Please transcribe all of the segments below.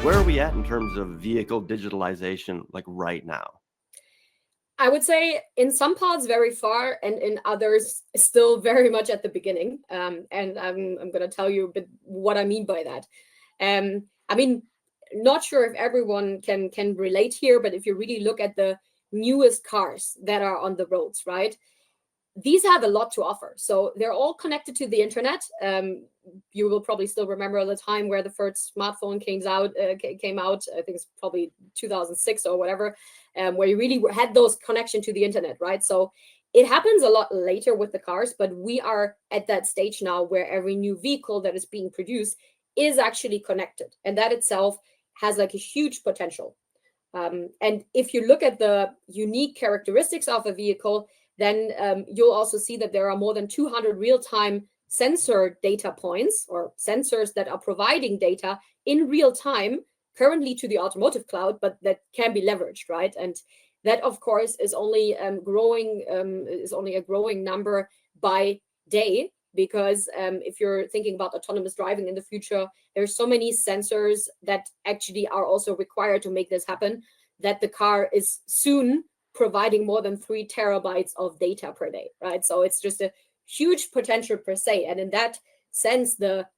Where are we at in terms of vehicle digitalization, like right now? I would say in some parts very far, and in others still very much at the beginning. And I'm going to tell you a bit what I mean by that. I mean, not sure if everyone can relate here, but if you really look at the newest cars that are on the roads, right? These have a lot to offer. So they're all connected to the internet. You will probably still remember the time where the first smartphone came out. I think it's probably 2006 or whatever, where you really had those connection to the internet, right? So it happens a lot later with the cars, but we are at that stage now where every new vehicle that is being produced is actually connected, and that itself has like a huge potential. And if you look at the unique characteristics of a vehicle, then you'll also see that there are more than 200 real-time sensor data points, or sensors that are providing data in real time currently to the automotive cloud, but that can be leveraged, right? And that, of course, is only a growing number by day, because if you're thinking about autonomous driving in the future, there's so many sensors that actually are also required to make this happen, that the car is soon providing more than 3 terabytes of data per day, right? So it's just a huge potential per se. And in that sense, the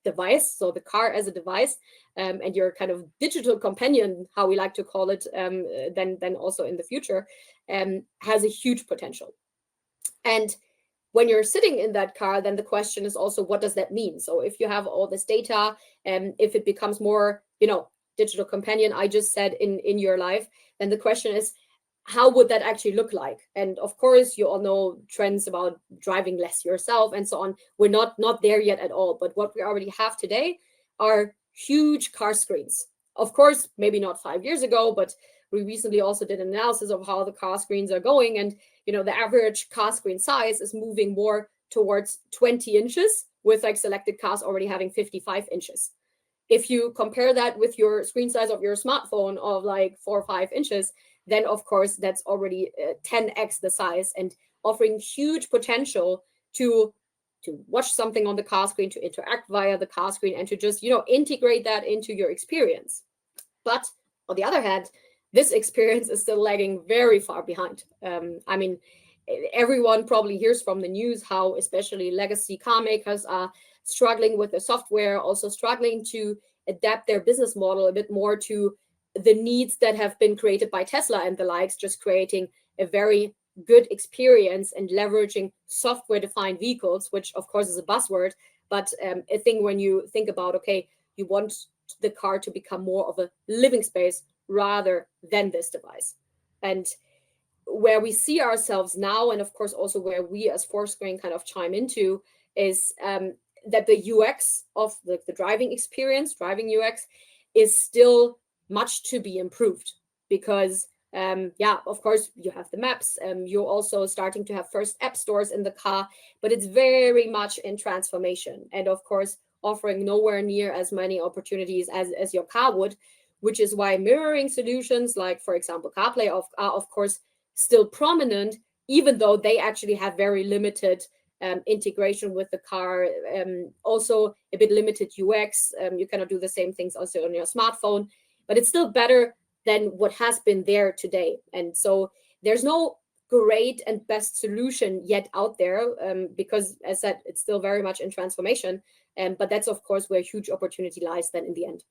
device, so the car as a device, and your kind of digital companion, how we like to call it, then also in the future, has a huge potential. And when you're sitting in that car, then the question is also, what does that mean? So if you have all this data, and if it becomes more, digital companion, I just said, in your life, then the question is, how would that actually look like? And of course, you all know trends about driving less yourself and so on. We're not there yet at all. But what we already have today are huge car screens. Of course, maybe not 5 years ago, but we recently also did an analysis of how the car screens are going. And, the average car screen size is moving more towards 20 inches, with like selected cars already having 55 inches. If you compare that with your screen size of your smartphone of like 4 or 5 inches, then of course that's already 10x the size, and offering huge potential to watch something on the car screen, to interact via the car screen, and to just integrate that into your experience. But on the other hand, this experience is still lagging very far behind. I mean, everyone probably hears from the news how especially legacy car makers are struggling with the software, also struggling to adapt their business model a bit more to the needs that have been created by Tesla and the likes, just creating a very good experience and leveraging software-defined vehicles, which of course is a buzzword, but I think when you think about, okay, you want the car to become more of a living space rather than this device. And where we see ourselves now, and of course also where we as Foursquare kind of chime into, is that the UX of the driving experience, driving UX, is still much to be improved, because of course you have the maps, you're also starting to have first app stores in the car, but it's very much in transformation, and of course offering nowhere near as many opportunities as your car would, which is why mirroring solutions like, for example, CarPlay are of course still prominent, even though they actually have very limited integration with the car, also a bit limited UX. You cannot do the same things also on your smartphone, but it's still better than what has been there today. And so there's no great and best solution yet out there, because, as said, it's still very much in transformation. But that's, of course, where huge opportunity lies then in the end.